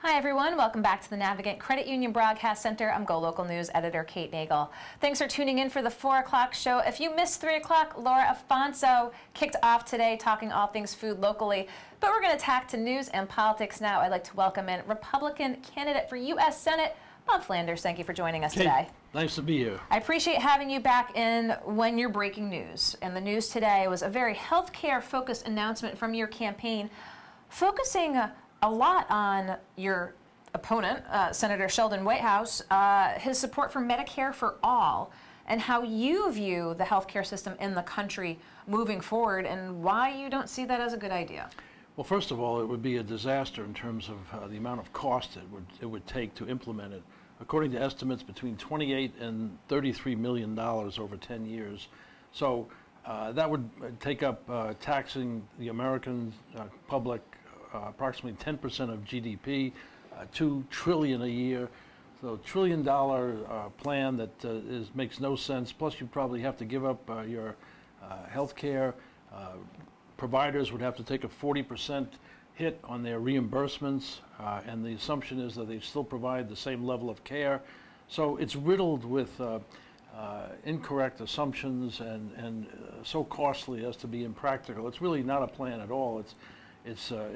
Hi everyone, welcome back to the Navigant Credit Union Broadcast Center. I'm GoLocal News editor Kate Nagel. Thanks for tuning in for the 4 o'clock show. If you missed 3 o'clock, Laura Afonso kicked off today talking all things food locally. But we're going to tack to news and politics now. I'd like to welcome in Republican candidate for U.S. Senate, Bob Flanders. Thank you for joining us today. Nice to be here. I appreciate having you back in when you're breaking news. And the news today was a very healthcare-focused announcement from your campaign, focusing a lot on your opponent, Senator Sheldon Whitehouse, his support for Medicare for all, and how you view the healthcare system in the country moving forward, and why you don't see that as a good idea. Well, first of all, it would be a disaster in terms of the amount of cost it would take to implement it. According to estimates, between $28 and $33 million over 10 years. So that would take up taxing the American public approximately 10% of GDP, $2 trillion a year. So $1 trillion plan that makes no sense. Plus, you probably have to give up your health care. Providers would have to take a 40% hit on their reimbursements, and the assumption is that they still provide the same level of care. So it's riddled with incorrect assumptions and so costly as to be impractical. It's really not a plan at all. It's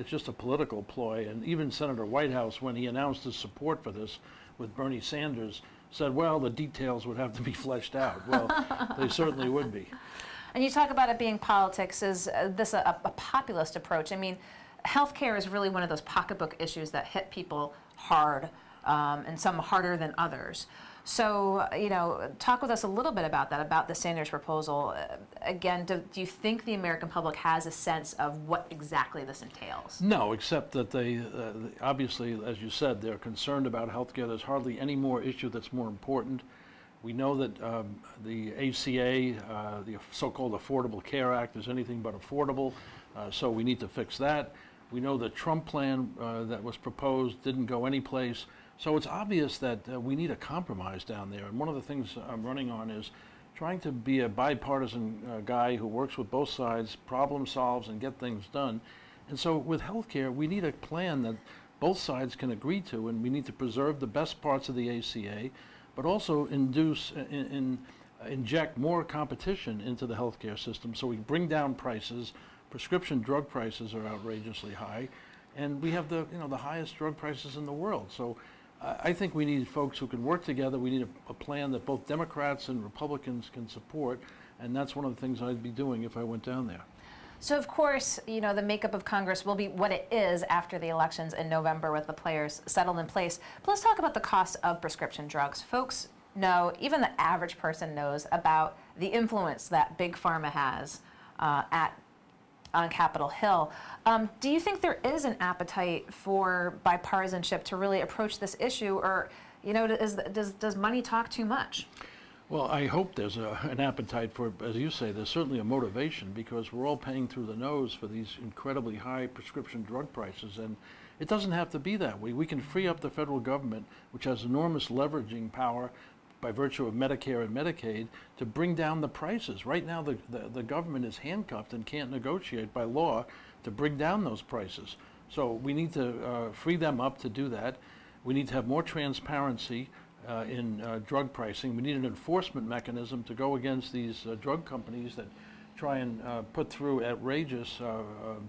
just a political ploy. And even Senator Whitehouse, when he announced his support for this with Bernie Sanders, said, well, the details would have to be fleshed out. Well, they certainly would be. And you talk about it being politics. Is this a populist approach? I mean, healthcare is really one of those pocketbook issues that hit people hard, and some harder than others. So, you know, talk with us a little bit about that, about the Sanders proposal. Again, do you think the American public has a sense of what exactly this entails? No, except that they, obviously, as you said, they're concerned about healthcare. There's hardly any more issue that's more important. We know that the ACA, the so-called Affordable Care Act, is anything but affordable, so we need to fix that. We know the Trump plan that was proposed didn't go anyplace. So it's obvious that we need a compromise down there. And one of the things I'm running on is trying to be a bipartisan guy who works with both sides, problem solves, and get things done. And so with healthcare, we need a plan that both sides can agree to, and we need to preserve the best parts of the ACA, but also inject more competition into the healthcare system so we bring down prices. Prescription drug prices are outrageously high, and we have the highest drug prices in the world. So I think we need folks who can work together. We need a plan that both Democrats and Republicans can support, and that's one of the things I'd be doing if I went down there. So, of course, you know, the makeup of Congress will be what it is after the elections in November with the players settled in place. But let's talk about the cost of prescription drugs. Folks know, even the average person knows about the influence that Big Pharma has on Capitol Hill. Do you think there is an appetite for bipartisanship to really approach this issue, or, you know, does money talk too much? Well, I hope there's an appetite for, as you say, there's certainly a motivation, because we're all paying through the nose for these incredibly high prescription drug prices, and it doesn't have to be that way. We can free up the federal government, which has enormous leveraging power by virtue of Medicare and Medicaid, to bring down the prices. Right now, the government is handcuffed and can't negotiate by law to bring down those prices. So we need to free them up to do that. We need to have more transparency in drug pricing. We need an enforcement mechanism to go against these drug companies that try and put through outrageous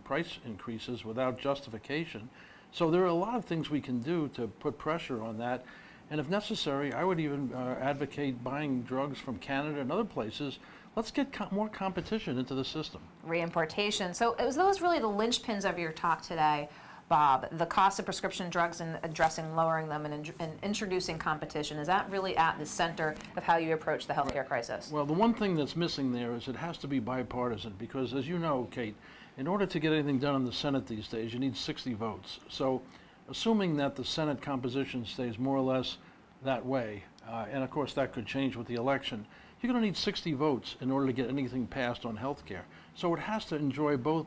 price increases without justification. So there are a lot of things we can do to put pressure on that. And if necessary, I would even advocate buying drugs from Canada and other places. Let's get more competition into the system. Reimportation. So is those really the linchpins of your talk today, Bob? The cost of prescription drugs and addressing, lowering them, and introducing competition. Is that really at the center of how you approach the healthcare crisis? Well, the one thing that's missing there is it has to be bipartisan, because, as you know, Kate, in order to get anything done in the Senate these days, you need 60 votes. So assuming that the Senate composition stays more or less that way, and of course that could change with the election, you're going to need 60 votes in order to get anything passed on health care. So it has to enjoy both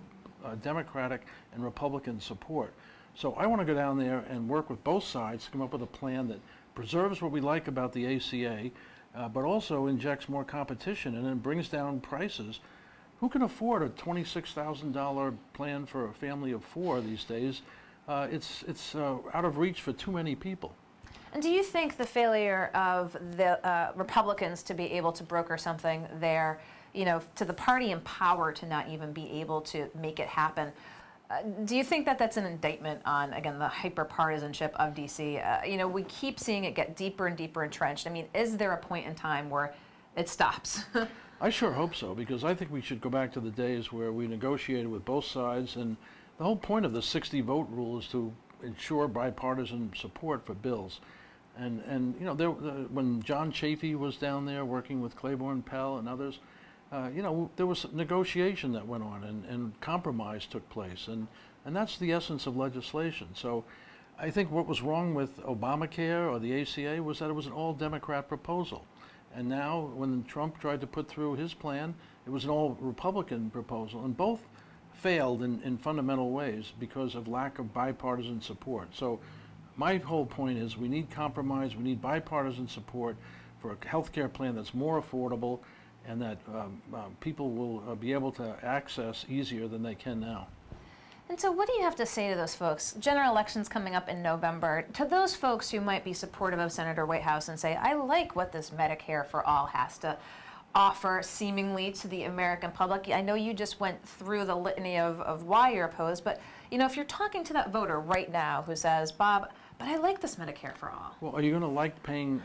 Democratic and Republican support. So I want to go down there and work with both sides to come up with a plan that preserves what we like about the ACA, but also injects more competition and then brings down prices. Who can afford a $26,000 plan for a family of 4 these days? it's out of reach for too many people. And do you think the failure of the Republicans to be able to broker something there, to the party in power to not even be able to make it happen, do you think that that's an indictment on, again, the hyper-partisanship of D.C.? We keep seeing it get deeper and deeper entrenched. I mean, is there a point in time where it stops? I sure hope so, because I think we should go back to the days where we negotiated with both sides, and the whole point of the 60-vote rule is to ensure bipartisan support for bills. And when John Chafee was down there working with Claiborne Pell and others, there was negotiation that went on, and compromise took place, and that's the essence of legislation. So I think what was wrong with Obamacare or the ACA was that it was an all-Democrat proposal. And now when Trump tried to put through his plan, it was an all-Republican proposal, and both failed in fundamental ways because of lack of bipartisan support. So my whole point is we need compromise, we need bipartisan support for a health care plan that's more affordable and that people will be able to access easier than they can now. And so what do you have to say to those folks? General elections coming up in November. To those folks who might be supportive of Senator Whitehouse and say, I like what this Medicare for All has to offer seemingly to the American public. I know you just went through the litany of why you're opposed, but if you're talking to that voter right now who says, Bob, but I like this Medicare for All. Well, are you going to like paying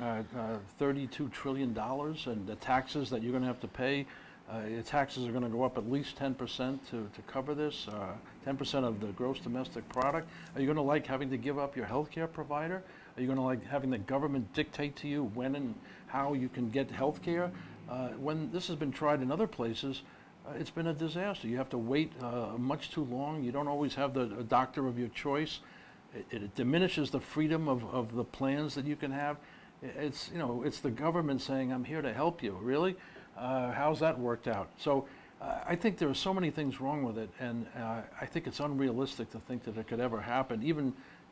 $32 trillion and the taxes that you're going to have to pay? Your taxes are going to go up at least 10% to cover this, 10% of the gross domestic product. Are you going to like having to give up your health care provider? Are you going to like having the government dictate to you when and how you can get health care? When this has been tried in other places, it's been a disaster. You have to wait much too long. You don't always have a doctor of your choice. It diminishes the freedom of the plans that you can have. It's the government saying, I'm here to help you. Really? How's that worked out? So I think there are so many things wrong with it, and I think it's unrealistic to think that it could ever happen.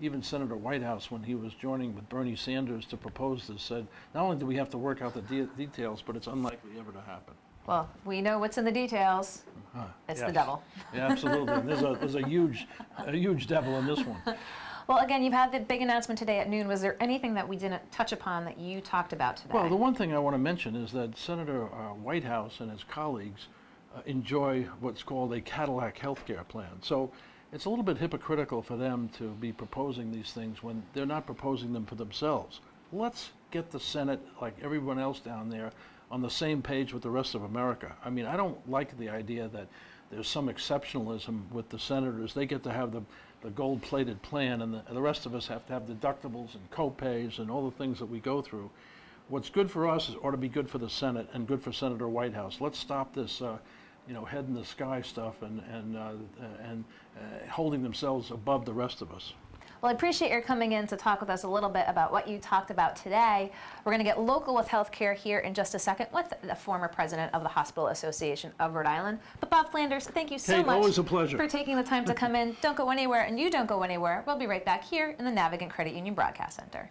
Even Senator Whitehouse, when he was joining with Bernie Sanders to propose this, said, not only do we have to work out the details, but it's unlikely ever to happen. Well, we know what's in the details. It's yes. The devil. Yeah, absolutely. And there's a huge devil in this one. Well, again, you've had the big announcement today at noon. Was there anything that we didn't touch upon that you talked about today? Well, the one thing I want to mention is that Senator Whitehouse and his colleagues enjoy what's called a Cadillac health care plan. So it's a little bit hypocritical for them to be proposing these things when they're not proposing them for themselves. Let's get the Senate, like everyone else down there, on the same page with the rest of America. I mean, I don't like the idea that there's some exceptionalism with the senators. They get to have the gold-plated plan, and the rest of us have to have deductibles and co-pays and all the things that we go through. What's good for us ought to be good for the Senate and good for Senator Whitehouse. Let's stop this head in the sky stuff and holding themselves above the rest of us. Well, I appreciate your coming in to talk with us a little bit about what you talked about today. We're going to get local with healthcare here in just a second with the former president of the Hospital Association of Rhode Island. But Bob Flanders, thank you so Kate, much always a pleasure. for taking the time to come in. Don't go anywhere, and you don't go anywhere. We'll be right back here in the Navigant Credit Union Broadcast Center.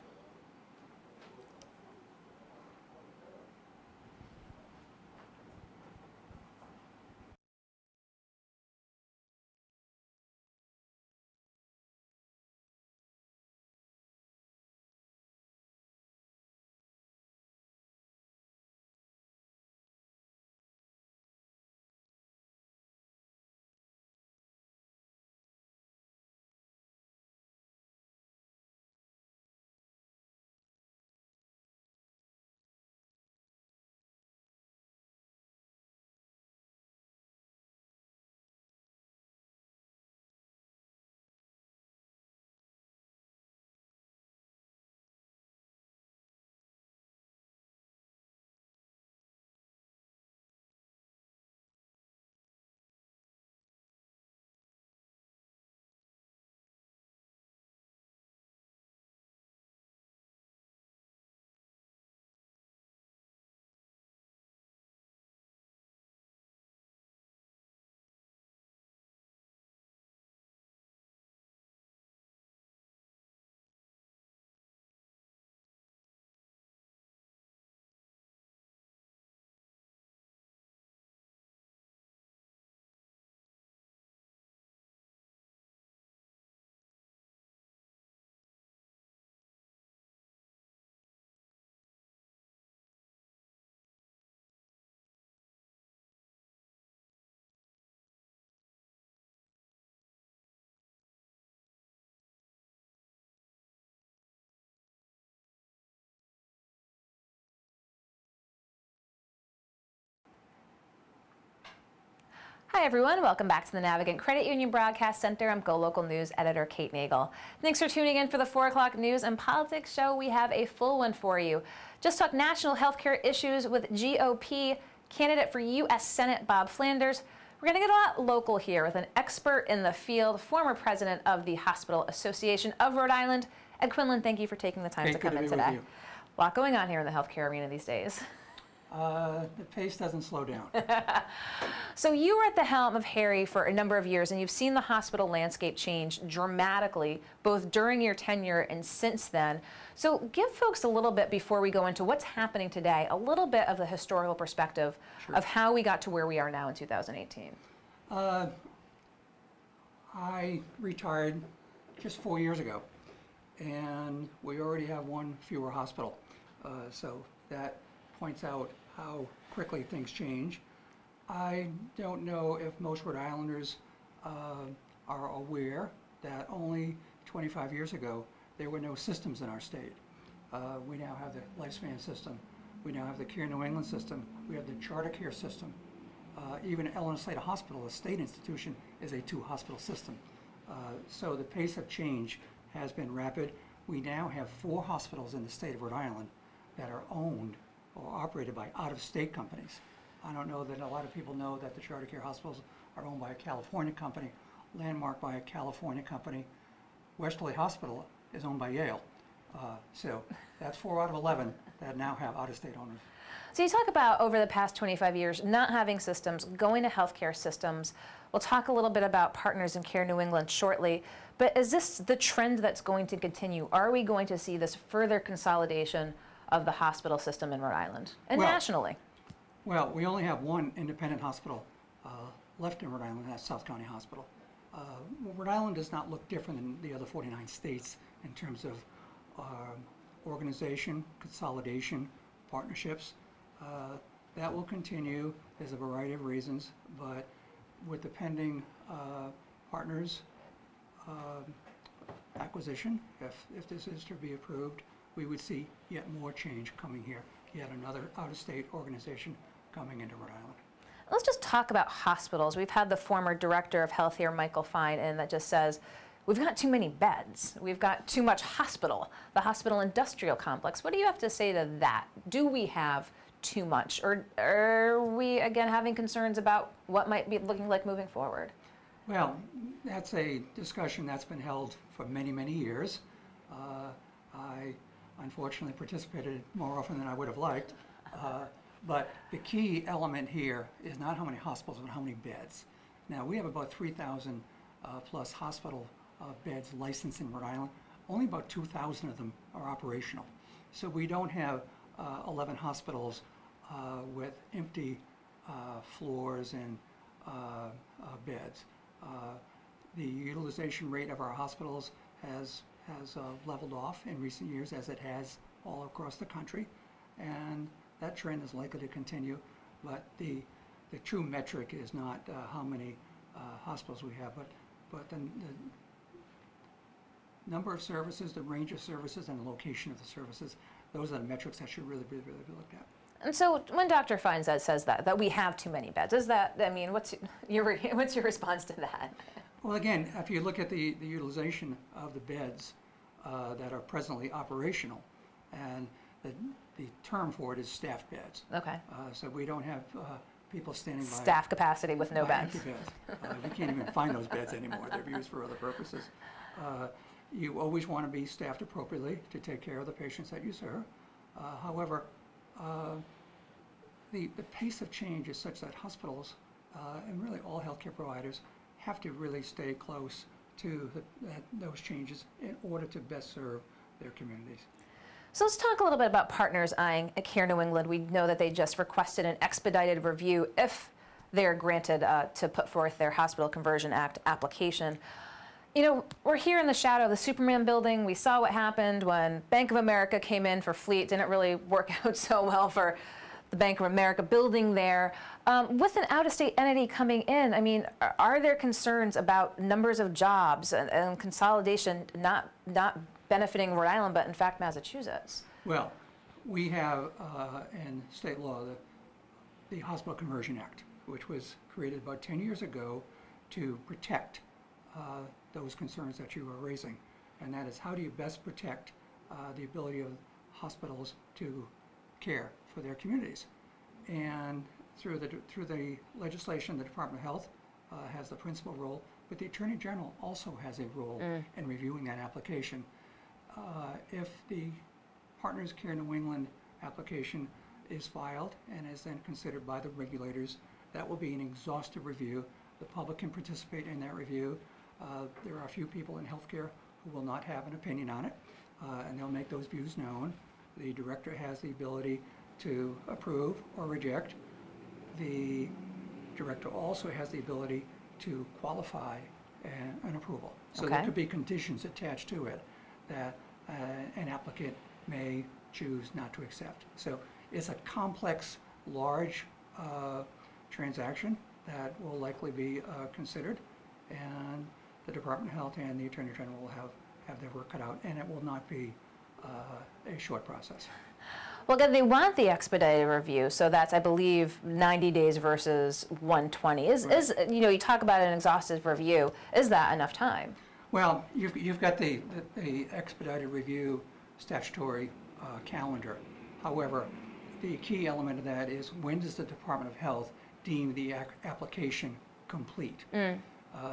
Hi everyone, welcome back to the Navigant Credit Union Broadcast Center. I'm GoLocal News editor Kate Nagel. Thanks for tuning in for the 4 o'clock news and politics show. We have a full one for you. Just talk national healthcare issues with GOP candidate for U.S. Senate Bob Flanders. We're going to get a lot local here with an expert in the field, former president of the Hospital Association of Rhode Island. Ed Quinlan, thank you for taking the time to come in today. A lot going on here in the healthcare arena these days. The pace doesn't slow down. So you were at the helm of Harry for a number of years, and you've seen the hospital landscape change dramatically, both during your tenure and since then. So give folks a little bit, before we go into what's happening today, a little bit of the historical perspective of how we got to where we are now in 2018. I retired just 4 years ago, and we already have one fewer hospital. So that points out how quickly things change. I don't know if most Rhode Islanders are aware that only 25 years ago there were no systems in our state. We now have the lifespan system. We now have the Care New England system. We have the Charter Care system. Even Eleanor Slater Hospital, a state institution, is a 2-hospital system. So the pace of change has been rapid. We now have 4 hospitals in the state of Rhode Island that are owned or operated by out-of-state companies. I don't know that a lot of people know that the Charter Care hospitals are owned by a California company, Landmark by a California company. Westerly Hospital is owned by Yale. So that's 4 out of 11 that now have out-of-state owners. So you talk about, over the past 25 years, not having systems, going to healthcare systems. We'll talk a little bit about Partners in Care New England shortly. But is this the trend that's going to continue? Are we going to see this further consolidation of the hospital system in Rhode Island and nationally? Well, we only have one independent hospital left in Rhode Island, and that's South County Hospital. Rhode Island does not look different than the other 49 states in terms of organization, consolidation, partnerships. That will continue. There's a variety of reasons, but with the pending Partners acquisition, if this is to be approved, we would see yet more change coming here, yet another out-of-state organization coming into Rhode Island. Let's just talk about hospitals. We've had the former director of health here, Michael Fine, in that just says, we've got too many beds. We've got too much hospital, the hospital industrial complex. What do you have to say to that? Do we have too much? Or are we, again, having concerns about what might be looking like moving forward? Well, that's a discussion that's been held for many, many years. I unfortunately participated more often than I would have liked. But the key element here is not how many hospitals, but how many beds. Now, we have about 3,000 plus hospital beds licensed in Rhode Island. Only about 2,000 of them are operational. So we don't have 11 hospitals with empty floors and beds. The utilization rate of our hospitals has leveled off in recent years, as it has all across the country, and that trend is likely to continue. But the true metric is not how many hospitals we have, but the number of services, the range of services, and the location of the services. Those are the metrics that should really be looked at. And so when Dr. Fine says that we have too many beds, is that, I mean, what's your response to that? Well, again, if you look at the utilization of the beds that are presently operational, and the term for it is staffed beds. Okay. So we don't have people standing by. Staff capacity with no beds. Empty beds. You can't even find those beds anymore. They're used for other purposes. You always want to be staffed appropriately to take care of the patients that you serve. However, the pace of change is such that hospitals and really all healthcare providers have to really stay close to those changes in order to best serve their communities. So let's talk a little bit about Partners eyeing Care New England. We know that they just requested an expedited review if they're granted to put forth their Hospital Conversion Act application. You know, we're here in the shadow of the Superman building. We saw what happened when Bank of America came in for Fleet. Didn't really work out so well for the Bank of America building there. With an out-of-state entity coming in, I mean, are there concerns about numbers of jobs and consolidation not benefiting Rhode Island, but in fact Massachusetts? Well, we have in state law the Hospital Conversion Act. which was created about 10 years ago to protect those concerns that you are raising. And that is, how do you best protect the ability of hospitals to care for their communities? And through the legislation, the Department of Health has the principal role, but the Attorney General also has a role in reviewing that application. If the Partners Care New England application is filed and is then considered by the regulators, that will be an exhaustive review. The public can participate in that review. There are a few people in healthcare who will not have an opinion on it, and they'll make those views known. The director has the ability to approve or reject. The director also has the ability to qualify an approval. So there could be conditions attached to it that an applicant may choose not to accept. So it's a complex, large transaction that will likely be considered, and the Department of Health and the Attorney General will have their work cut out, and it will not be a short process. Well, again, they want the expedited review, so that's, I believe, 90 days versus 120. Is you know, you talk about an exhaustive review. Is that enough time? Well, you've got the expedited review statutory calendar. However, the key element of that is, when does the Department of Health deem the application complete?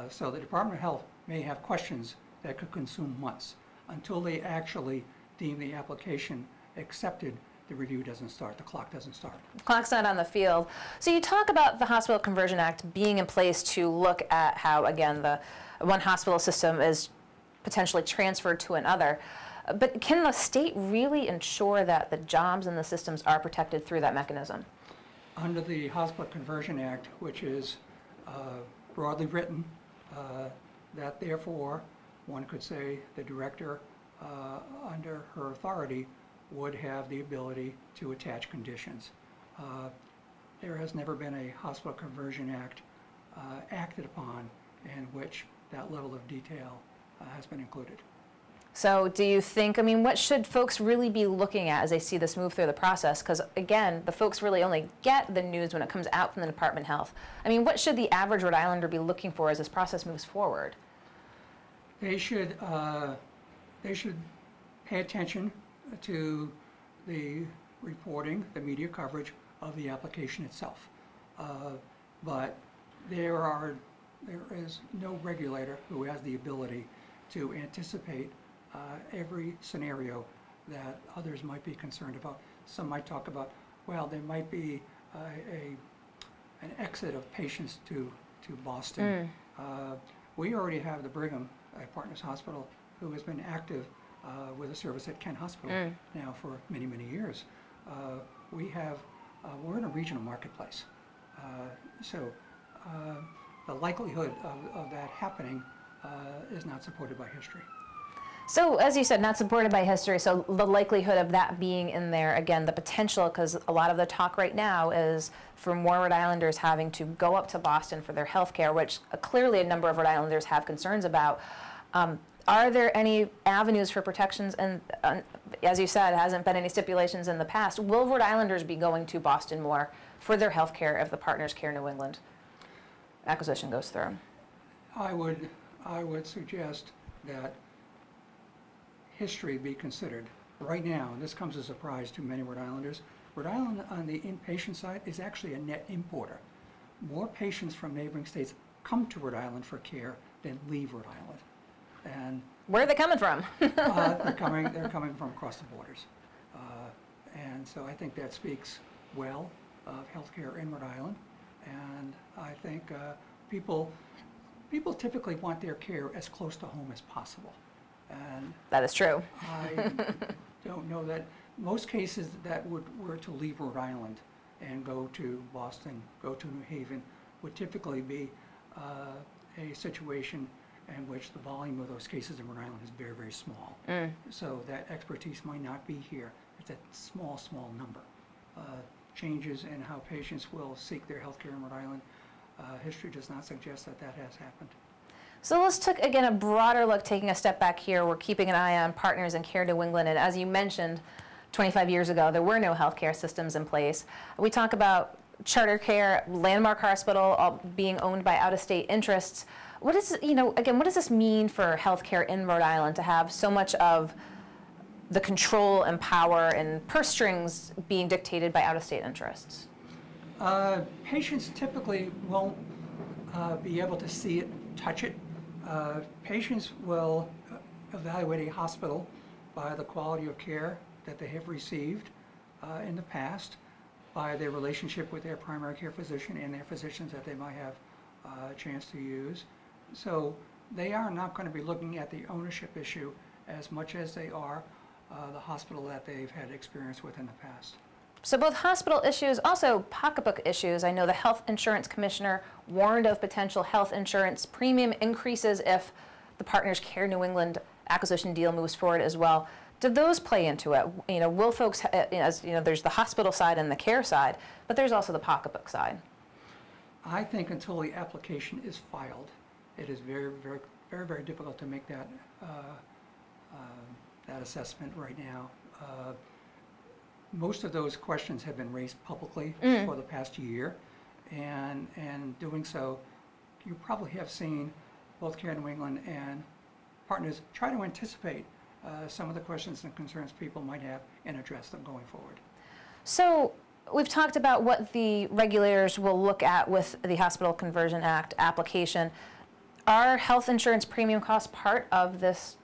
So the Department of Health may have questions that could consume months. Until they actually deem the application accepted, the review doesn't start, the clock doesn't start. The clock's not on the field. So you talk about the Hospital Conversion Act being in place to look at how, again, the one hospital system is potentially transferred to another. But can the state really ensure that the jobs and the systems are protected through that mechanism? Under the Hospital Conversion Act, which is broadly written, that therefore, one could say the director, under her authority, would have the ability to attach conditions. There has never been a Hospital Conversion Act acted upon in which that level of detail has been included. So do you think, I mean, what should folks really be looking at as they see this move through the process? Because again, the folks really only get the news when it comes out from the Department of Health. I mean, what should the average Rhode Islander be looking for as this process moves forward? They should pay attention to the reporting, the media coverage of the application itself. But there is no regulator who has the ability to anticipate every scenario that others might be concerned about. Some might talk about, well, there might be an exit of patients to Boston. We already have the Brigham Partners Hospital, who has been active with a service at Kent Hospital now for many, many years. We're in a regional marketplace. So the likelihood of that happening is not supported by history. So, as you said, not supported by history, so the likelihood of that being in there, again, the potential, because a lot of the talk right now is for more Rhode Islanders having to go up to Boston for their health care, which clearly a number of Rhode Islanders have concerns about. Are there any avenues for protections? And as you said, hasn't been any stipulations in the past. Will Rhode Islanders be going to Boston more for their health care if the Partners Care New England acquisition goes through? I would suggest that history be considered. Right now, and this comes as a surprise to many Rhode Islanders, Rhode Island on the inpatient side is actually a net importer. More patients from neighboring states come to Rhode Island for care than leave Rhode Island. And where are they coming from? they're coming from across the borders. And so I think that speaks well of healthcare in Rhode Island. And I think people typically want their care as close to home as possible. And that is true. I don't know that most cases that were to leave Rhode Island and go to Boston, go to New Haven, would typically be a situation in which the volume of those cases in Rhode Island is very, very small. So that expertise might not be here. It's a small, small number. Changes in how patients will seek their health care in Rhode Island, history does not suggest that has happened. So let's take, again, a broader look, taking a step back here. We're keeping an eye on Partners and Care New England, and as you mentioned, 25 years ago, there were no healthcare systems in place. We talk about Charter Care, Landmark Hospital, all being owned by out-of-state interests. What is, again, what does this mean for healthcare in Rhode Island to have so much of the control and power and purse strings being dictated by out-of-state interests? Patients typically won't be able to see it, touch it. Patients will evaluate a hospital by the quality of care that they have received in the past, by their relationship with their primary care physician and their physicians that they might have a chance to use. So they are not going to be looking at the ownership issue as much as they are the hospital that they've had experience with in the past. So both hospital issues, also pocketbook issues. I know the health insurance commissioner warned of potential health insurance premium increases if the Partners Care New England acquisition deal moves forward as well. Do those play into it? Will folks, there's the hospital side and the care side, but there's also the pocketbook side. I think until the application is filed, it is very, very, very, very difficult to make that that assessment right now. Most of those questions have been raised publicly for the past year, and doing so, you probably have seen both Care New England and Partners try to anticipate some of the questions and concerns people might have and address them going forward. So we've talked about what the regulators will look at with the Hospital Conversion Act application. Are health insurance premium costs part of this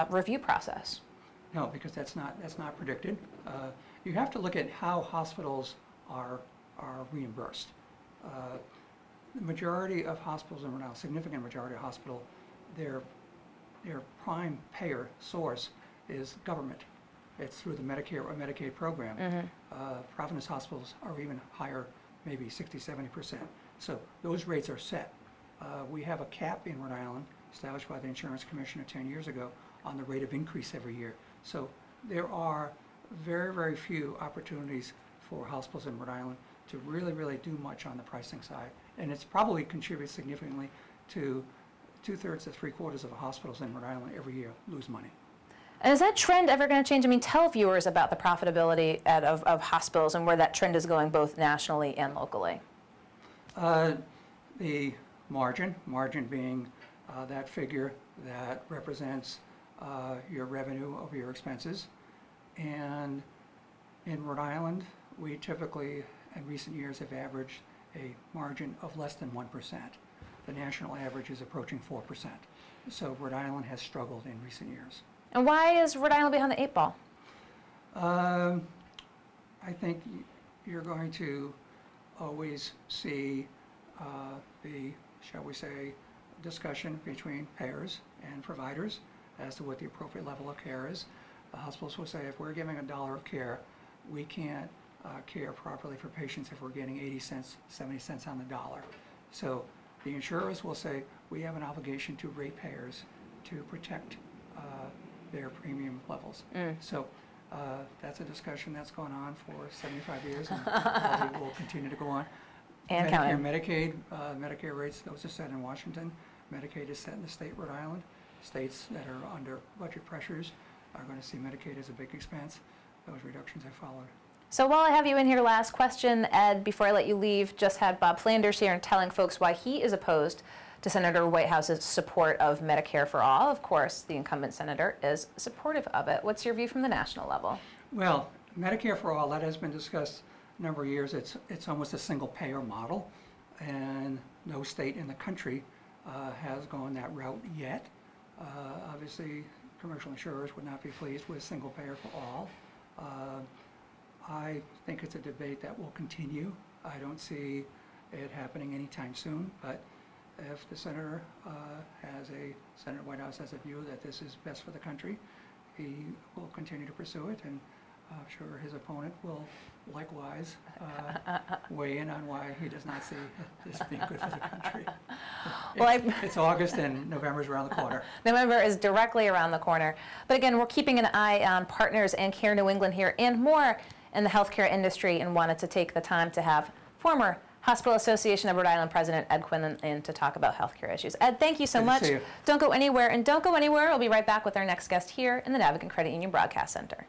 review process? No, because that's not predicted. You have to look at how hospitals are reimbursed. The majority of hospitals in Rhode Island, significant majority of hospitals, their prime payer source is government. It's through the Medicare or Medicaid program. Providence hospitals are even higher, maybe 60–70%. So those rates are set. We have a cap in Rhode Island established by the Insurance Commissioner 10 years ago on the rate of increase every year. So there are very, very few opportunities for hospitals in Rhode Island to really, really do much on the pricing side. And it's probably contributes significantly to 2/3 to 3/4 of hospitals in Rhode Island every year lose money. And is that trend ever going to change? I mean, tell viewers about the profitability of hospitals and where that trend is going both nationally and locally. The margin being that figure that represents your revenue over your expenses. And in Rhode Island, we typically, in recent years, have averaged a margin of less than 1%. The national average is approaching 4%. So Rhode Island has struggled in recent years. And why is Rhode Island behind the 8 ball? I think you're going to always see the, shall we say, discussion between payers and providers as to what the appropriate level of care is. The hospitals will say if we're giving $1 of care, we can't care properly for patients if we're getting 80 cents, 70 cents on the dollar. So the insurers will say we have an obligation to ratepayers to protect their premium levels. So that's a discussion that's gone on for 75 years and probably will continue to go on. And Medicare, Medicaid, Medicare rates, those are set in Washington. Medicaid is set in the state Rhode Island. States that are under budget pressures are going to see Medicaid as a big expense. Those reductions have followed. So while I have you in here, last question, Ed, before I let you leave, just had Bob Flanders here and telling folks why he is opposed to Senator Whitehouse's support of Medicare for all. Of course, the incumbent senator is supportive of it. What's your view from the national level? Well, Medicare for all, that has been discussed a number of years. It's almost a single payer model, and no state in the country has gone that route yet. Obviously, commercial insurers would not be pleased with single payer for all. I think it's a debate that will continue. I don't see it happening anytime soon, but if the Senator Senator Whitehouse has a view that this is best for the country, he will continue to pursue it, and I'm sure his opponent will likewise weigh in on why he does not see this being good for the country. Well, it's August and November is around the corner. November is directly around the corner. But again, we're keeping an eye on Partners and Care New England here and more in the healthcare industry, and wanted to take the time to have former Hospital Association of Rhode Island President Ed Quinlan in to talk about healthcare issues. Ed, thank you so much. Don't go anywhere, and don't go anywhere. We'll be right back with our next guest here in the Navigant Credit Union Broadcast Center.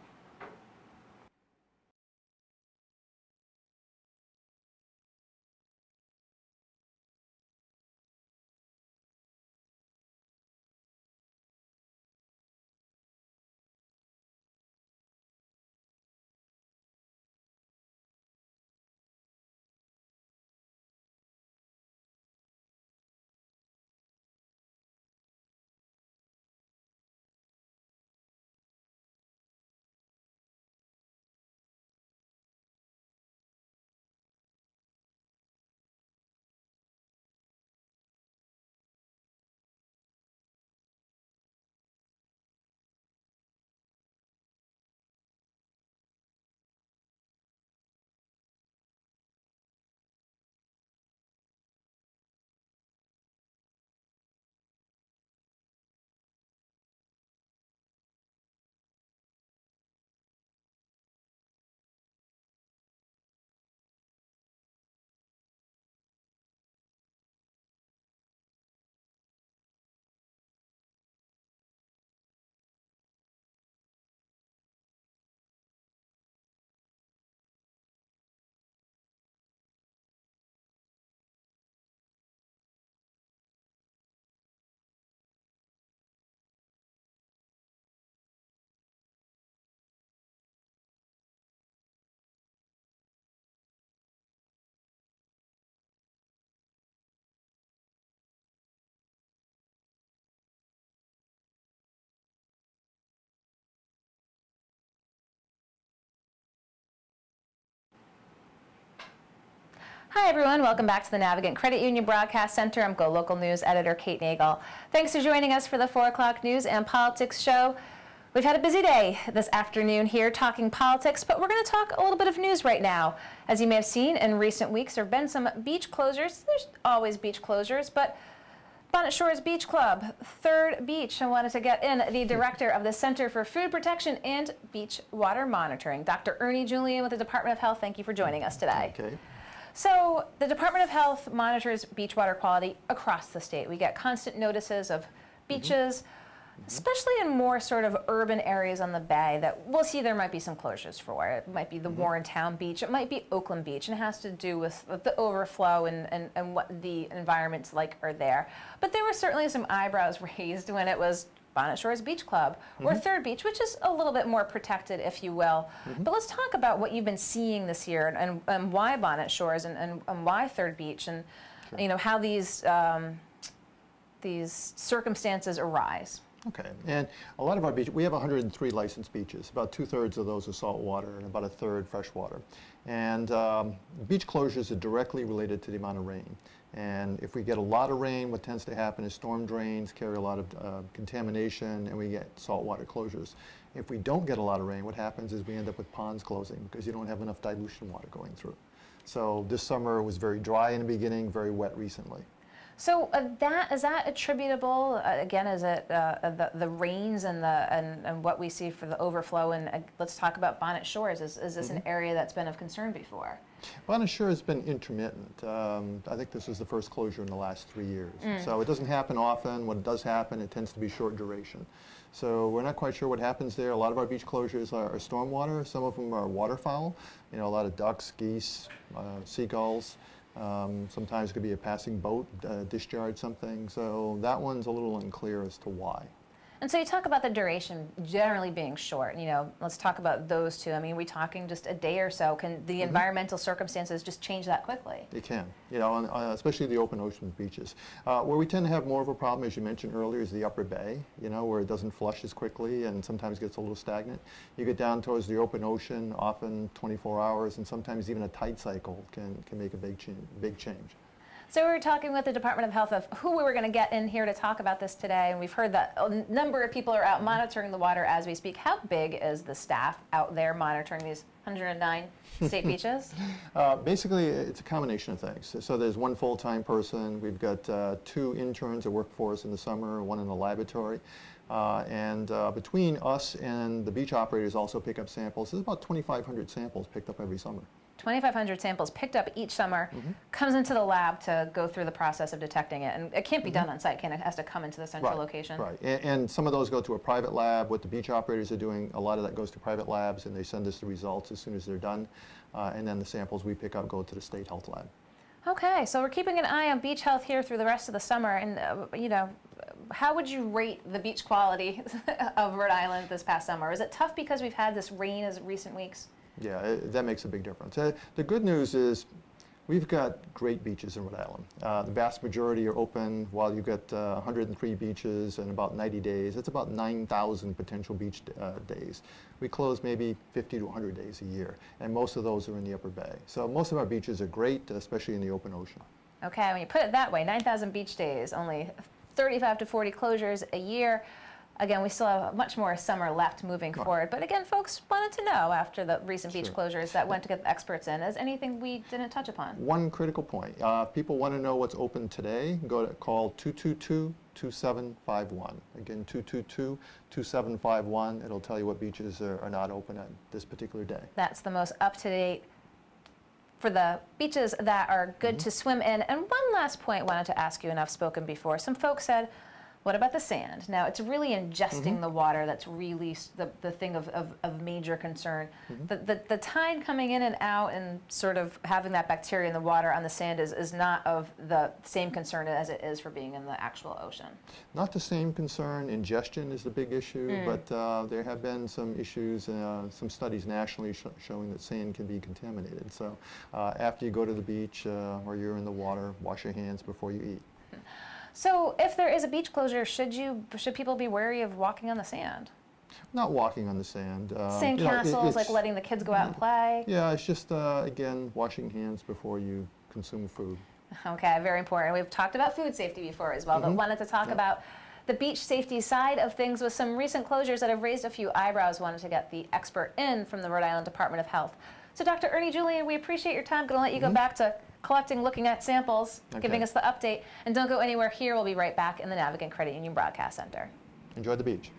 Hi everyone, welcome back to the Navigant Credit Union Broadcast Center. I'm GoLocal News editor Kate Nagel. Thanks for joining us for the 4 o'clock news and politics show. We've had a busy day this afternoon here talking politics, but we're going to talk a little bit of news right now. As you may have seen in recent weeks, there have been some beach closures. There's always beach closures, but Bonnet Shores Beach Club, third beach. I wanted to get in the director of the Center for Food Protection and Beach Water Monitoring, Dr. Ernie Julian with the Department of Health. Thank you for joining us today. Okay. So the Department of Health monitors beach water quality across the state. We get constant notices of beaches, especially in more sort of urban areas on the bay that we'll see there might be some closures for. It might be the Warrentown Beach, it might be Oakland Beach, and it has to do with the overflow and what the environments like are there. But there were certainly some eyebrows raised when it was Bonnet Shores Beach Club, or Third Beach, which is a little bit more protected, if you will. But let's talk about what you've been seeing this year and why Bonnet Shores and why Third Beach, and you know how these circumstances arise. Okay, and a lot of our beaches, we have 103 licensed beaches. About 2/3 of those are saltwater and about 1/3 freshwater. And beach closures are directly related to the amount of rain. And if we get a lot of rain, what tends to happen is storm drains carry a lot of contamination, and we get saltwater closures. If we don't get a lot of rain, what happens is we end up with ponds closing because you don't have enough dilution water going through. So this summer was very dry in the beginning, very wet recently. So is that attributable, again, is it the rains and what we see for the overflow? And let's talk about Bonnet Shores. Is this an area that's been of concern before? Bonnet Shore has been intermittent. I think this was the first closure in the last 3 years. So it doesn't happen often. When it does happen, it tends to be short duration. So we're not quite sure what happens there. A lot of our beach closures are stormwater. Some of them are waterfowl. You know, a lot of ducks, geese, seagulls. Sometimes it could be a passing boat discharge something. So that one's a little unclear as to why. And so you talk about the duration generally being short. You know, let's talk about those two. I mean, are we talking just a day or so? Can the environmental circumstances just change that quickly? It can, you know, and, especially the open ocean beaches. Where we tend to have more of a problem, as you mentioned earlier, is the upper bay, you know, where it doesn't flush as quickly and sometimes gets a little stagnant. You get down towards the open ocean, often 24 hours, and sometimes even a tide cycle can make a big change. So we were talking with the Department of Health of who we were going to get in here to talk about this today, and we've heard that a number of people are out monitoring the water as we speak. How big is the staff out there monitoring these 109 state beaches? Basically, it's a combination of things. So there's one full-time person. We've got 2 interns that work for us in the summer, 1 in the laboratory. Between us and the beach operators also pick up samples. There's about 2,500 samples picked up every summer. 2,500 samples picked up each summer, comes into the lab to go through the process of detecting it. And it can't be done on site, it has to come into the central location. Right, and some of those go to a private lab. What the beach operators are doing, a lot of that goes to private labs, and they send us the results as soon as they're done. And then the samples we pick up go to the state health lab. Okay, so we're keeping an eye on beach health here through the rest of the summer. And, you know, how would you rate the beach quality of Rhode Island this past summer? Is it tough because we've had this rain as recent weeks? Yeah, that makes a big difference. The good news is we've got great beaches in Rhode Island. The vast majority are open. While you've got 103 beaches in about 90 days, it's about 9,000 potential beach days. We close maybe 50 to 100 days a year, and most of those are in the upper bay. So most of our beaches are great, especially in the open ocean. Okay, when you put it that way, 9,000 beach days, only 35 to 40 closures a year. Again, we still have much more summer left moving forward. But again, folks wanted to know after the recent beach closures that went to get the experts in. Is anything we didn't touch upon? One critical point. People want to know what's open today. Go to call 222-2751. Again, 222-2751. It'll tell you what beaches are not open on this particular day. That's the most up-to-date for the beaches that are good to swim in. And one last point I wanted to ask you, and I've spoken before. Some folks said, what about the sand? Now, it's really ingesting the water that's really the thing of major concern. The tide coming in and out and sort of having that bacteria in the water on the sand is not of the same concern as it is for being in the actual ocean. Not the same concern. Ingestion is the big issue, but there have been some issues, some studies nationally showing that sand can be contaminated. So after you go to the beach or you're in the water, wash your hands before you eat. So if there is a beach closure, should people be wary of walking on the sand? Not walking on the sand. Sandcastles, like letting the kids go out and play? Yeah, it's just, again, washing hands before you consume food. Okay, very important. We've talked about food safety before as well, but wanted to talk about the beach safety side of things with some recent closures that have raised a few eyebrows. Wanted to get the expert in from the Rhode Island Department of Health. So Dr. Ernie Julian, we appreciate your time. Going to let you go back to collecting, looking at samples, giving us the update. And don't go anywhere here. We'll be right back in the Navigant Credit Union Broadcast Center. Enjoy the beach.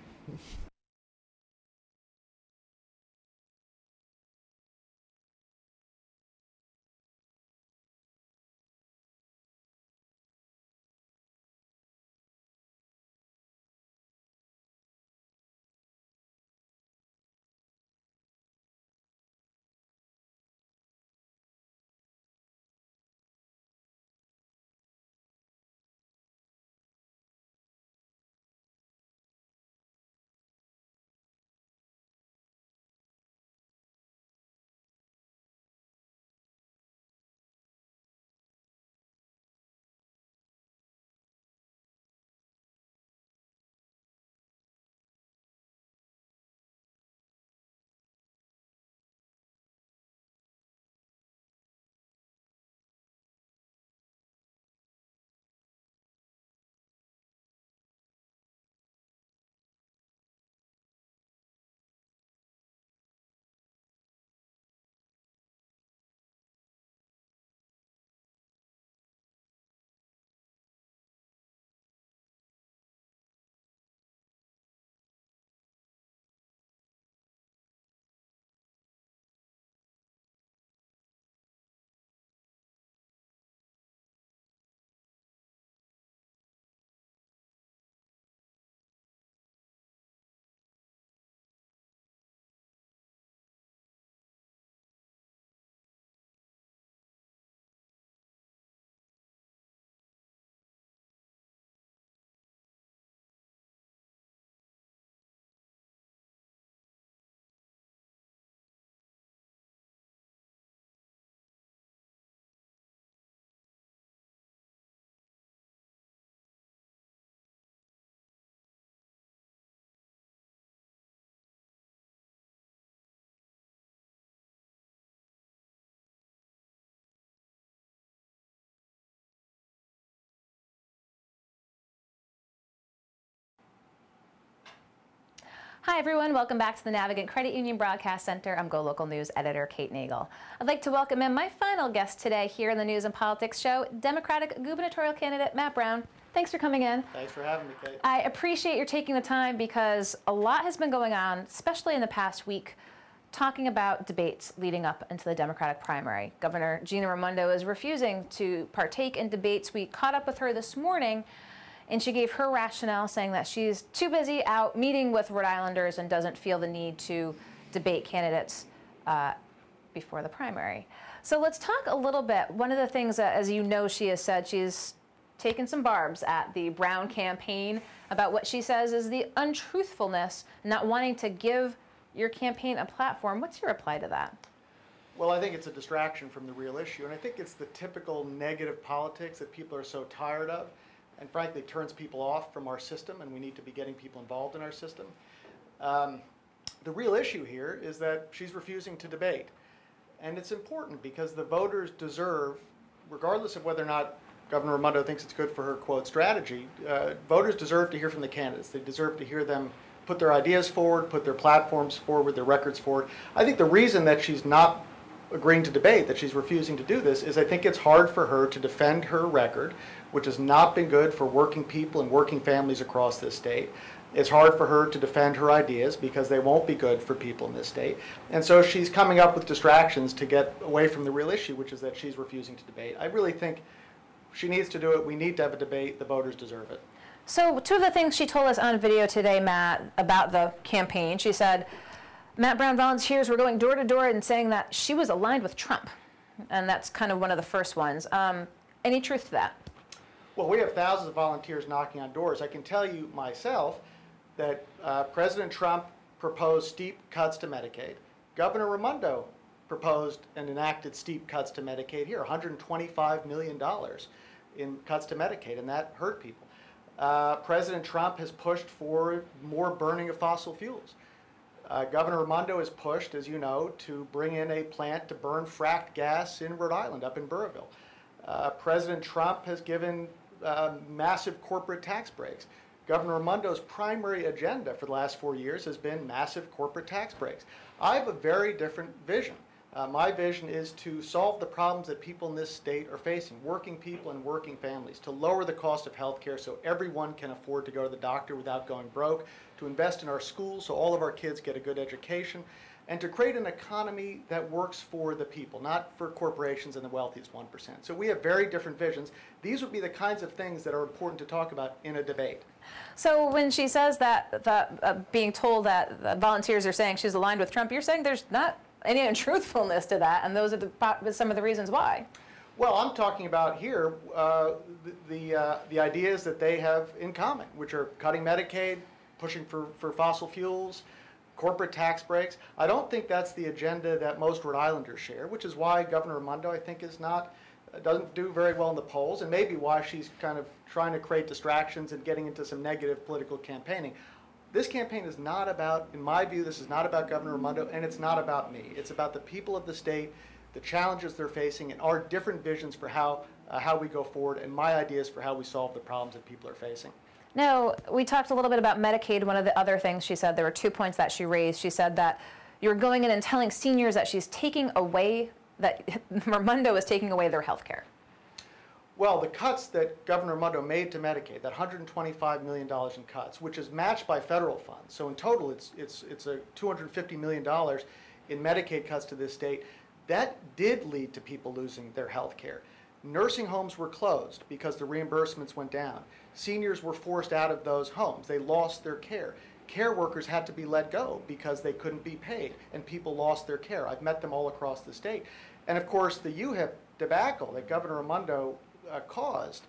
Hi everyone, welcome back to the Navigant Credit Union Broadcast Center. I'm GoLocal News editor Kate Nagel. I'd like to welcome in my final guest today here in the News and Politics Show, Democratic gubernatorial candidate Matt Brown. Thanks for coming in. Thanks for having me, Kate. I appreciate your taking the time because a lot has been going on, especially in the past week, talking about debates leading up into the Democratic primary. Governor Gina Raimondo is refusing to partake in debates. We caught up with her this morning, and she gave her rationale, saying that she's too busy out meeting with Rhode Islanders and doesn't feel the need to debate candidates before the primary. So let's talk a little bit. One of the things that, as you know, she has said, she's taken some barbs at the Brown campaign about what she says is the untruthfulness, not wanting to give your campaign a platform. What's your reply to that? Well, I think it's a distraction from the real issue, and I think it's the typical negative politics that people are so tired of, and frankly turns people off from our system, and we need to be getting people involved in our system. The real issue here is that she's refusing to debate, and it's important because the voters deserve, regardless of whether or not Governor Raimondo thinks it's good for her, quote, strategy, voters deserve to hear from the candidates. They deserve to hear them put their ideas forward, put their platforms forward, their records forward. I think the reason that she's not agreeing to debate, that she's refusing to do this, is I think it's hard for her to defend her record, which has not been good for working people and working families across this state. It's hard for her to defend her ideas because they won't be good for people in this state. And so she's coming up with distractions to get away from the real issue, which is that she's refusing to debate. I really think she needs to do it. We need to have a debate. The voters deserve it. So two of the things she told us on video today, Matt, about the campaign, she said, Matt Brown volunteers were going door to door and saying that she was aligned with Trump. And that's kind of one of the first ones. Any truth to that? Well, we have thousands of volunteers knocking on doors. I can tell you myself that President Trump proposed steep cuts to Medicaid. Governor Raimondo proposed and enacted steep cuts to Medicaid here, $125 million in cuts to Medicaid, and that hurt people. President Trump has pushed for more burning of fossil fuels. Governor Raimondo has pushed, as you know, to bring in a plant to burn fracked gas in Rhode Island, up in Burrillville. President Trump has given massive corporate tax breaks. Governor Raimondo's primary agenda for the last 4 years has been massive corporate tax breaks. I have a very different vision. My vision is to solve the problems that people in this state are facing, working people and working families, to lower the cost of health care so everyone can afford to go to the doctor without going broke, to invest in our schools so all of our kids get a good education, and to create an economy that works for the people, not for corporations and the wealthiest 1%. So we have very different visions. These would be the kinds of things that are important to talk about in a debate. So when she says that being told that volunteers are saying she's aligned with Trump, you're saying there's not any untruthfulness to that, and those are some of the reasons why. Well, I'm talking about here the ideas that they have in common, which are cutting Medicaid, pushing for fossil fuels, corporate tax breaks. I don't think that's the agenda that most Rhode Islanders share, which is why Governor Raimondo, I think, doesn't do very well in the polls, and maybe why she's kind of trying to create distractions and getting into some negative political campaigning. This campaign is not about, in my view, this is not about Governor Raimondo, and it's not about me. It's about the people of the state, the challenges they're facing, and our different visions for how we go forward, and my ideas for how we solve the problems that people are facing. Now, we talked a little bit about Medicaid. One of the other things she said, there were 2 points that she raised. She said that you're going in and telling seniors that she's taking away, that Raimondo is taking away their health care. Well, the cuts that Governor Raimondo made to Medicaid, that $125 million in cuts, which is matched by federal funds. So in total, it's a $250 million in Medicaid cuts to this state. That did lead to people losing their health care. Nursing homes were closed because the reimbursements went down. Seniors were forced out of those homes. They lost their care. Care workers had to be let go because they couldn't be paid, and people lost their care. I've met them all across the state. And of course, the UHIP debacle that Governor Raimondo caused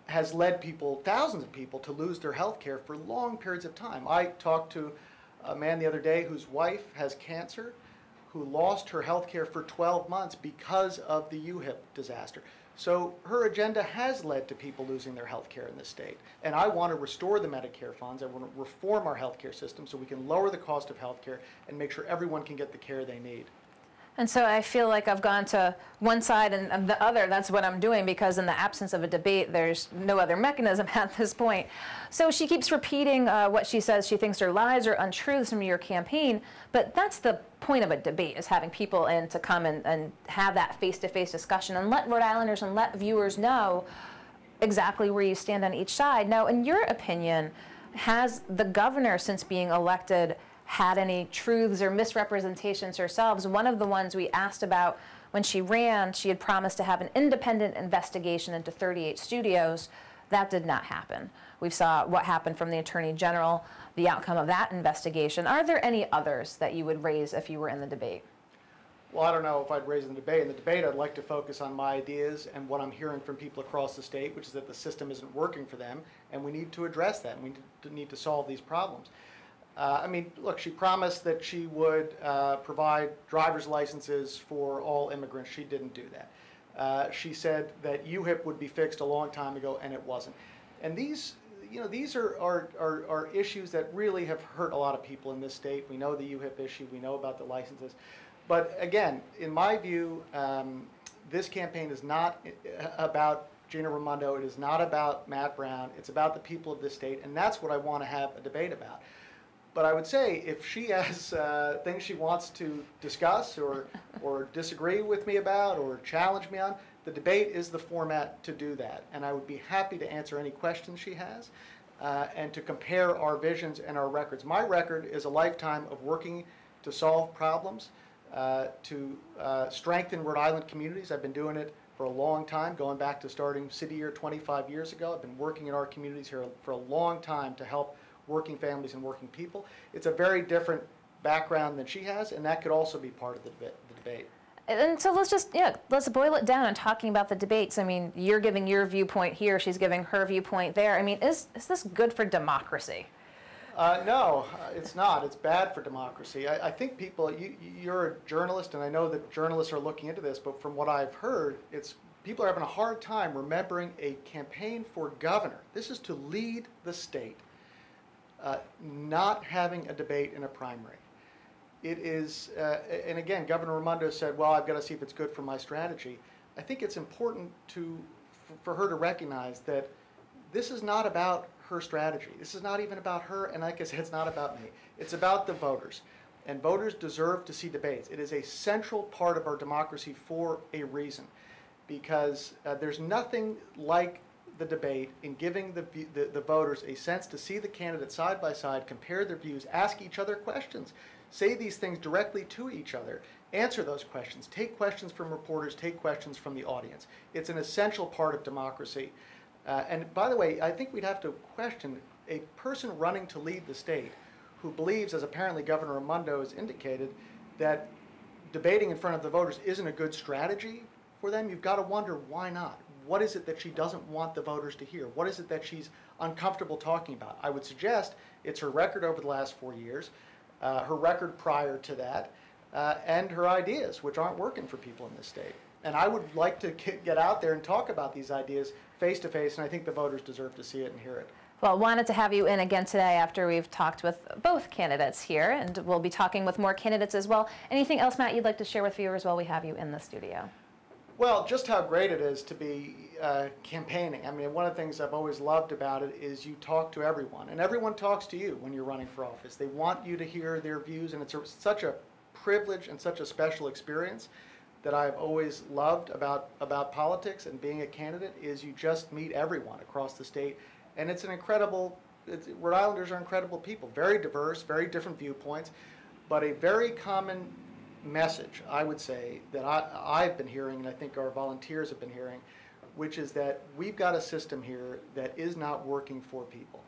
has led people, thousands of people, to lose their health care for long periods of time. I talked to a man the other day whose wife has cancer, who lost her health care for 12 months because of the UHIP disaster. So her agenda has led to people losing their health care in this state. And I want to restore the Medicare funds. I want to reform our health care system so we can lower the cost of health care and make sure everyone can get the care they need. And so I feel like I've gone to one side and the other. That's what I'm doing, because in the absence of a debate, there's no other mechanism at this point. So she keeps repeating what she says she thinks are lies or untruths from your campaign, but that's the point of a debate, is having people in to come and have that face-to-face discussion and let Rhode Islanders and let viewers know exactly where you stand on each side. Now, in your opinion, has the governor, since being elected, had any truths or misrepresentations herself? One of the ones we asked about when she ran, she had promised to have an independent investigation into 38 studios. That did not happen. We saw what happened from the Attorney General, the outcome of that investigation. Are there any others that you would raise if you were in the debate? Well, I don't know if I'd raise in the debate. In the debate, I'd like to focus on my ideas and what I'm hearing from people across the state, which is that the system isn't working for them, and we need to address that, and we need to solve these problems. I mean, look, she promised that she would provide driver's licenses for all immigrants. She didn't do that. She said that UHIP would be fixed a long time ago, and it wasn't. And these are issues that really have hurt a lot of people in this state. We know the UHIP issue. We know about the licenses. But again, in my view, this campaign is not about Gina Raimondo. It is not about Matt Brown. It's about the people of this state, and that's what I want to have a debate about. But I would say if she has things she wants to discuss or disagree with me about or challenge me on, the debate is the format to do that. And I would be happy to answer any questions she has and to compare our visions and our records. My record is a lifetime of working to solve problems, to strengthen Rhode Island communities. I've been doing it for a long time, going back to starting City Year 25 years ago. I've been working in our communities here for a long time to help working families and working people. It's a very different background than she has, and that could also be part of the debate. And so let's boil it down and talking about the debates. I mean, you're giving your viewpoint here, she's giving her viewpoint there. I mean, is this good for democracy? No, it's not. It's bad for democracy. I think people, you're a journalist, and I know that journalists are looking into this, but from what I've heard, people are having a hard time remembering a campaign for governor. This is to lead the state. Not having a debate in a primary. It is, and again, Governor Raimondo said, well, I've got to see if it's good for my strategy. I think it's important for her to recognize that this is not about her strategy. This is not even about her, and like I said, it's not about me. It's about the voters. And voters deserve to see debates. It is a central part of our democracy for a reason, because there's nothing like the debate in giving the voters a sense to see the candidates side by side, compare their views, ask each other questions, say these things directly to each other, answer those questions, take questions from reporters, take questions from the audience. It's an essential part of democracy. And by the way, I think we'd have to question a person running to lead the state who believes, as apparently Governor Raimondo has indicated, that debating in front of the voters isn't a good strategy for them. You've got to wonder, why not? What is it that she doesn't want the voters to hear? What is it that she's uncomfortable talking about? I would suggest it's her record over the last 4 years, her record prior to that, and her ideas, which aren't working for people in this state. And I would like to get out there and talk about these ideas face to face, and I think the voters deserve to see it and hear it. Well, wanted to have you in again today after we've talked with both candidates here, and we'll be talking with more candidates as well. Anything else, Matt, you'd like to share with viewers while we have you in the studio? Well, just how great it is to be campaigning. I mean, one of the things I've always loved about it is you talk to everyone, and everyone talks to you when you're running for office. They want you to hear their views, and it's such a privilege and such a special experience that I've always loved about politics and being a candidate is you just meet everyone across the state. And it's an incredible, Rhode Islanders are incredible people, very diverse, very different viewpoints, but a very common message, I would say, that I've been hearing, and I think our volunteers have been hearing, which is that we've got a system here that is not working for people.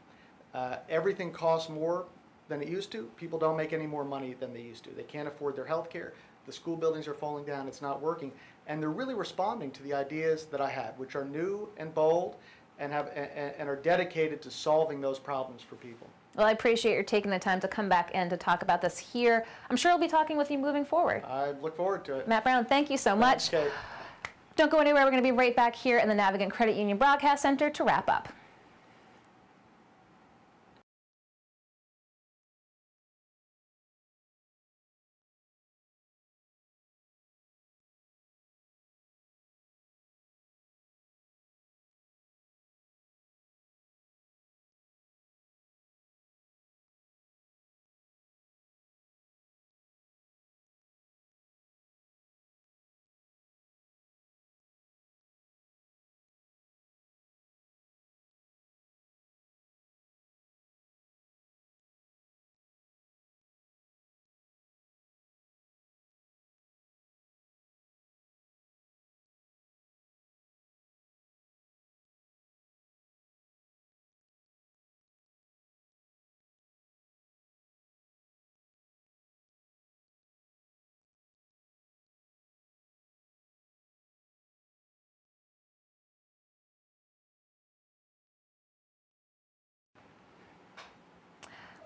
Everything costs more than it used to. People don't make any more money than they used to. They can't afford their health care. The school buildings are falling down. It's not working. And they're really responding to the ideas that I had, which are new and bold and are dedicated to solving those problems for people. Well, I appreciate your taking the time to come back in to talk about this here. I'm sure I'll be talking with you moving forward. I look forward to it. Matt Brown, thank you so much. Okay. Don't go anywhere. We're going to be right back here in the Navigant Credit Union Broadcast Center to wrap up.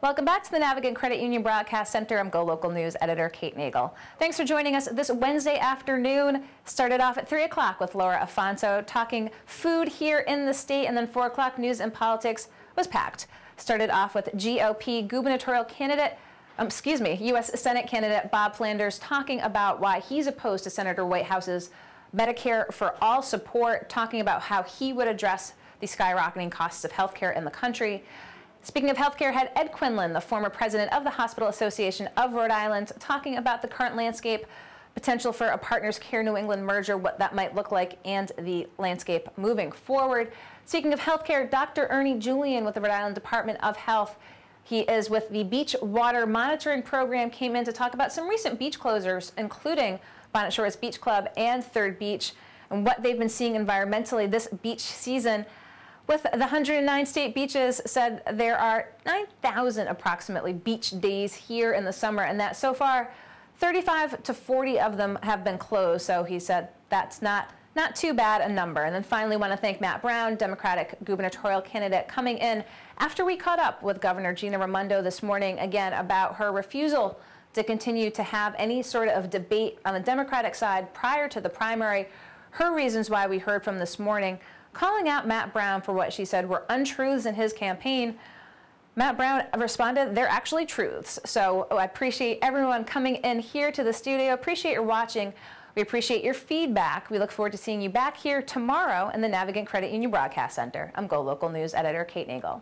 Welcome back to the Navigant Credit Union Broadcast Center. I'm GoLocal News editor Kate Nagel. Thanks for joining us this Wednesday afternoon. Started off at 3 o'clock with Laura Afonso talking food here in the state, and then 4 o'clock news and politics was packed. Started off with GOP gubernatorial candidate, U.S. Senate candidate Bob Flanders talking about why he's opposed to Senator Whitehouse's Medicare for All support, talking about how he would address the skyrocketing costs of health care in the country. Speaking of healthcare, had Ed Quinlan, the former president of the Hospital Association of Rhode Island, talking about the current landscape, potential for a Partners Care New England merger, what that might look like, and the landscape moving forward. Speaking of healthcare, Dr. Ernie Julian with the Rhode Island Department of Health. He is with the Beach Water Monitoring Program, came in to talk about some recent beach closures, including Bonnet Shores Beach Club and Third Beach, and what they've been seeing environmentally this beach season. With the 109 state beaches, said there are 9,000 approximately beach days here in the summer, and that so far 35 to 40 of them have been closed. So he said that's not too bad a number. And then finally want to thank Matt Brown, Democratic gubernatorial candidate, coming in after we caught up with Governor Gina Raimondo this morning again about her refusal to continue to have any sort of debate on the Democratic side prior to the primary. Her reasons why we heard from this morning, calling out Matt Brown for what she said were untruths in his campaign. Matt Brown responded, they're actually truths. So I appreciate everyone coming in here to the studio. Appreciate your watching. We appreciate your feedback. We look forward to seeing you back here tomorrow in the Navigant Credit Union Broadcast Center. I'm GoLocal News editor Kate Nagel.